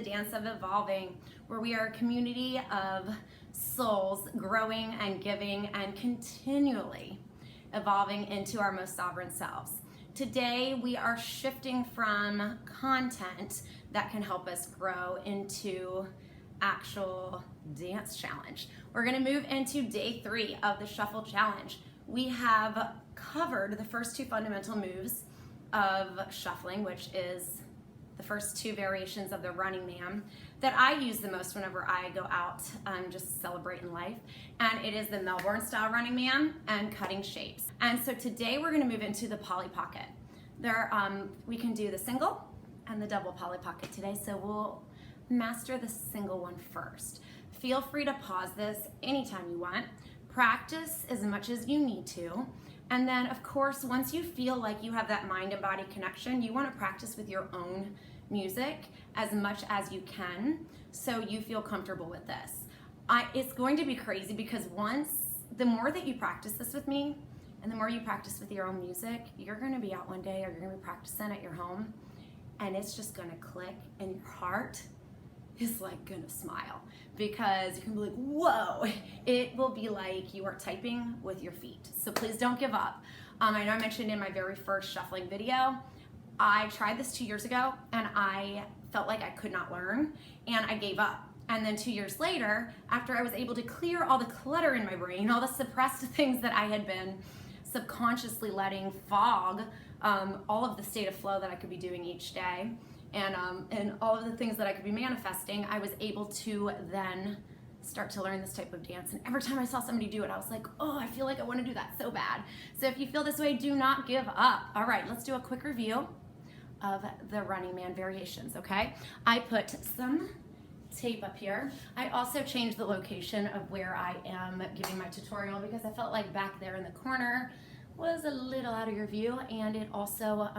dance of evolving, where we are a community of souls growing and giving and continually evolving into our most sovereign selves. Today, we are shifting from content that can help us grow into actual dance challenge. We're gonna move into day 3 of the shuffle challenge. We have covered the first 2 fundamental moves of shuffling, which is the first 2 variations of the running man that I use the most whenever I go out just celebrating life. And it is the Melbourne style running man and cutting shapes. And so today we're gonna move into the Polly Pocket. We can do the single and the double Polly Pocket today. So we'll master the single one first. Feel free to pause this anytime you want. Practice as much as you need to. And then, of course, once you feel like you have that mind and body connection, you want to practice with your own music as much as you can so you feel comfortable with this. It's going to be crazy because the more that you practice this with me and the more you practice with your own music, you're going to be out one day or you're going to be practicing at your home and it's just going to click and your heart is like gonna smile because you can be like, whoa, it will be like you are typing with your feet. So please don't give up. I know I mentioned in my very first shuffling video, I tried this 2 years ago and I felt like I could not learn and I gave up. And then 2 years later, after I was able to clear all the clutter in my brain, all the suppressed things that I had been subconsciously letting fog all of the state of flow that I could be doing each day, and all of the things that I could be manifesting, I was able to then start to learn this type of dance. And every time I saw somebody do it, I was like, oh, I feel like I want to do that so bad. So if you feel this way, do not give up. All right, let's do a quick review of the running man variations, okay? I put some tape up here. I also changed the location of where I am giving my tutorial because I felt like back there in the corner was a little out of your view, and it also,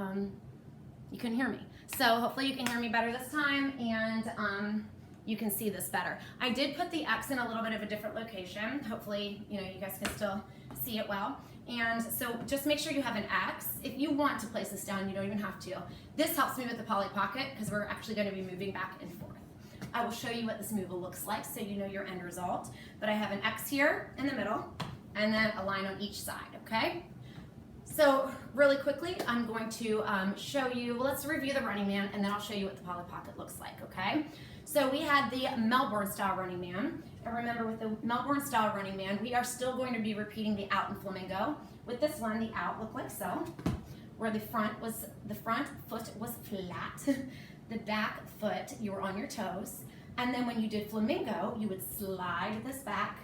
you couldn't hear me. So hopefully you can hear me better this time and you can see this better. I did put the X in a little bit of a different location. Hopefully, you guys can still see it well. And so just make sure you have an X. If you want to place this down, you don't even have to. This helps me with the Polly Pocket because we're actually going to be moving back and forth. I will show you what this move looks like so you know your end result. But I have an X here in the middle and then a line on each side, okay? So really quickly, I'm going to show you, let's review the running man and then I'll show you what the Polly Pocket looks like, okay? So we had the Melbourne style running man. And remember with the Melbourne style running man, we are still going to be repeating the out and flamingo. With this one, the out looked like so, where the front foot was flat, the back foot, you were on your toes. And then when you did flamingo, you would slide this back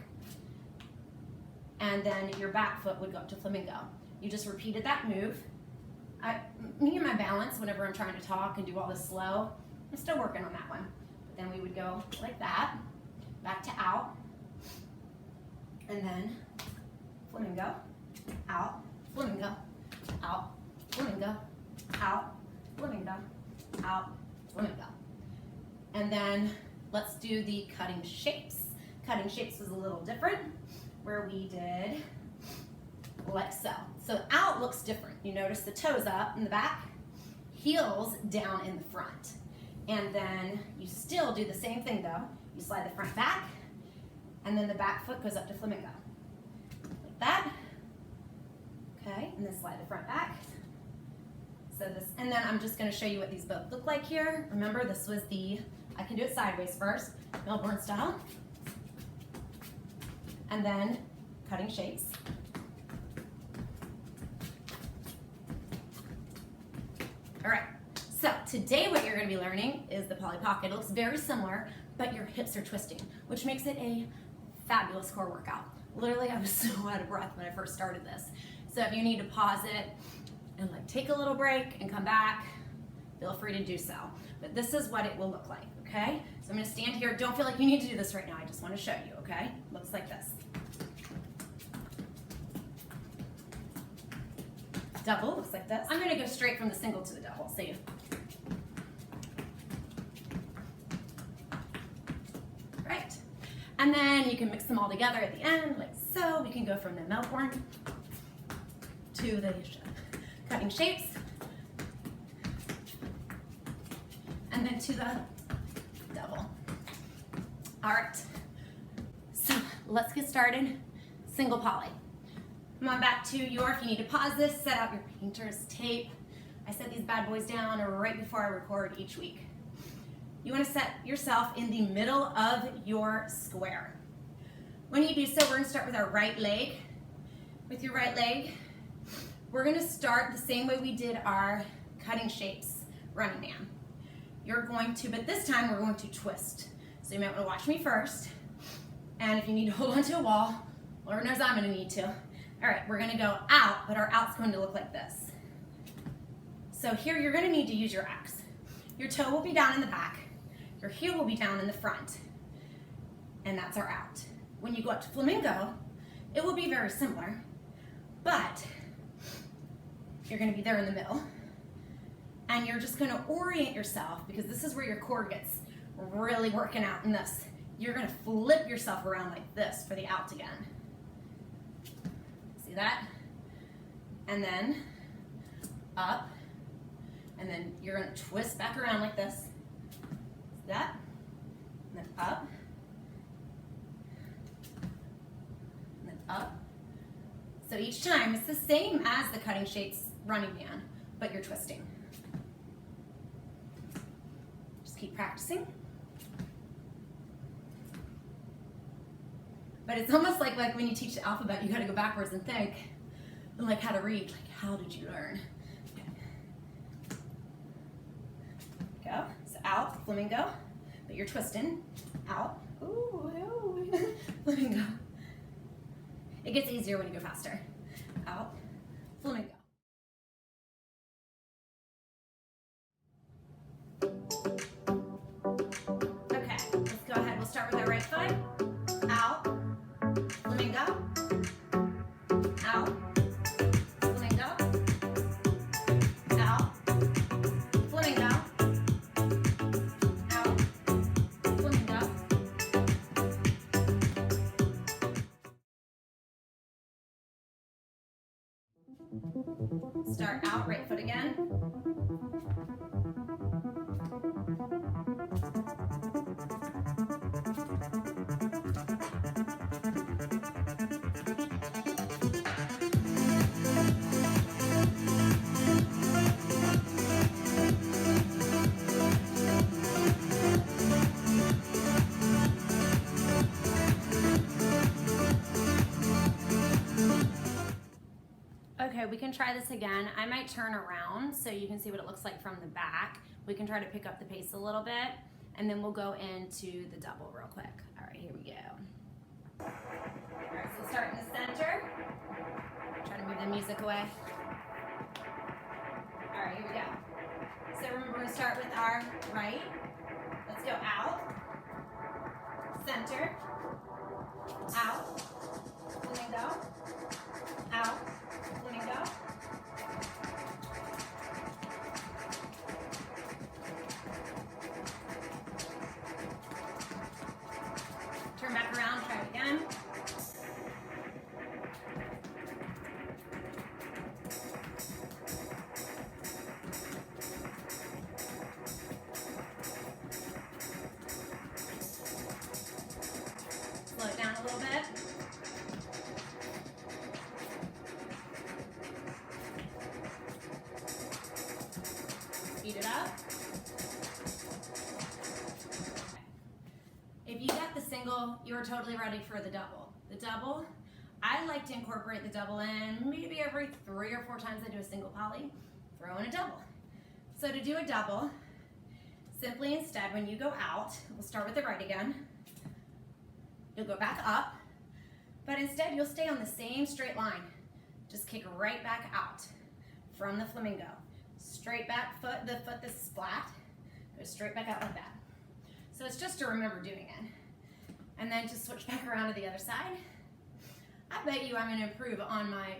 and then your back foot would go up to flamingo. You just repeated that move. Me and my balance, whenever I'm trying to talk and do all this slow, I'm still working on that one. But then we would go like that, back to out, and then flamingo, out, flamingo, out, flamingo, out, flamingo, out, flamingo. And then let's do the cutting shapes. Cutting shapes was a little different, where we did like so. So out looks different. You notice the toes up in the back, heels down in the front. And then you still do the same thing though. You slide the front back, and then the back foot goes up to flamingo. Like that. Okay, and then slide the front back. So this, and then I'm just gonna show you what these both look like here. Remember, this was I can do it sideways first, Melbourne style. And then cutting shapes. All right, so today what you're gonna be learning is the Polly Pocket. It looks very similar, but your hips are twisting, which makes it a fabulous core workout. Literally, I was so out of breath when I first started this. So if you need to pause it and like take a little break and come back, feel free to do so. But this is what it will look like, okay? So I'm gonna stand here. Don't feel like you need to do this right now. I just wanna show you, okay? Looks like this. Double looks like this. I'm gonna go straight from the single to the double. See? Right. And then you can mix them all together at the end, like so. We can go from the Melbourne to the cutting shapes, and then to the double. All right, so let's get started. Single poly. Come on back to your, if you need to pause this, set out your painter's tape. I set these bad boys down right before I record each week. You want to set yourself in the middle of your square. When you do so, we're going to start with our right leg. With your right leg, we're going to start the same way we did our cutting shapes running man. You're going to, but this time we're going to twist. So you might want to watch me first. And if you need to hold onto a wall, Lord knows I'm going to need to. All right, we're going to go out, but our out's going to look like this. So here you're going to need to use your X. Your toe will be down in the back. Your heel will be down in the front. And that's our out. When you go up to flamingo, it will be very similar, but you're going to be there in the middle. And you're just going to orient yourself, because this is where your core gets really working out in this. You're going to flip yourself around like this for the out again. See that? And then up. And then you're going to twist back around like this. See that? And then up. And then up. So each time it's the same as the cutting shapes running man, but you're twisting. Just keep practicing. But it's almost like when you teach the alphabet, you got to go backwards and think, and like how to read. Like, how did you learn? Okay. Go. So out, flamingo, but you're twisting. Out. Ooh, ooh. Flamingo. It gets easier when you go faster. Out, flamingo. Okay, let's go ahead. We'll start with our right foot. Out, flamingo. Out, flamingo. Out, flamingo. Out, flamingo. Start out, right foot again. Okay, we can try this again. I might turn around so you can see what it looks like from the back. We can try to pick up the pace a little bit, and then we'll go into the double real quick. All right, here we go. All right, so start in the center. Try to move the music away. All right, here we go. So remember, we're going to start with our right. Let's go out, center, out, flamingo, out, flamingo. Turn back around, try it again. Slow it down a little bit. Speed it up. If you got the single, you're totally ready for the double. The double, I like to incorporate the double in maybe every 3 or 4 times I do a single poly, throw in a double. So to do a double, simply instead when you go out, we'll start with the right again, you'll go back up, but instead you'll stay on the same straight line. Just kick right back out from the flamingo. Straight back foot, the foot that's flat, go straight back out like that. So it's just to remember doing it. And then just switch back around to the other side. I bet you I'm going to improve on my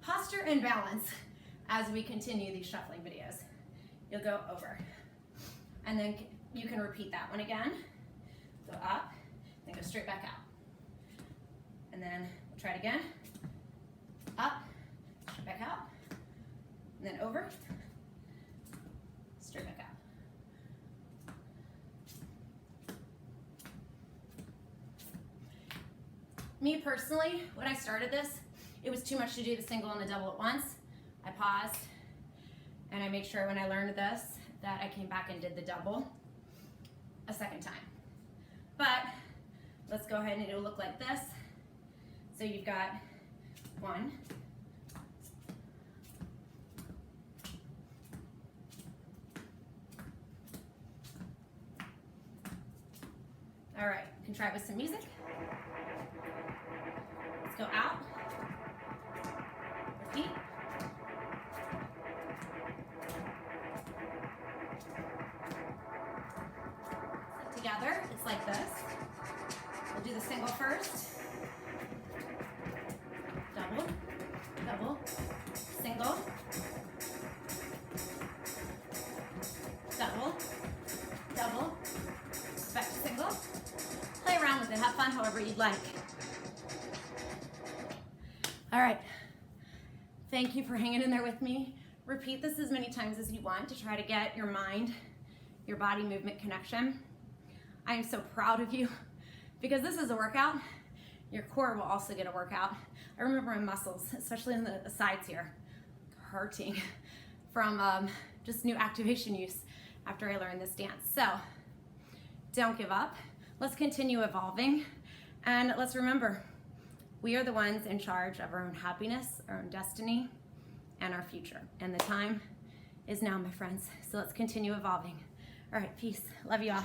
posture and balance as we continue these shuffling videos. You'll go over. And then you can repeat that one again. Go up, then go straight back out. And then we'll try it again. Up, straight back out, and then over, straight back out. Me personally, when I started this, it was too much to do the single and the double at once. I paused and I made sure when I learned this that I came back and did the double a second time. But let's go ahead and it'll look like this. So you've got 1, all right, you can try it with some music. Let's go out, repeat. Together, it's like this. We'll do the single first. Double, double, single, double, double, back to single. Play around with it, have fun however you'd like. All right, thank you for hanging in there with me. Repeat this as many times as you want to try to get your mind, your body movement connection. I am so proud of you because this is a workout. Your core will also get a workout. I remember my muscles, especially on the sides here, hurting from just new activation use after I learned this dance. So don't give up. Let's continue evolving. And let's remember, we are the ones in charge of our own happiness, our own destiny, and our future. And the time is now, my friends. So let's continue evolving. All right, peace. Love you all.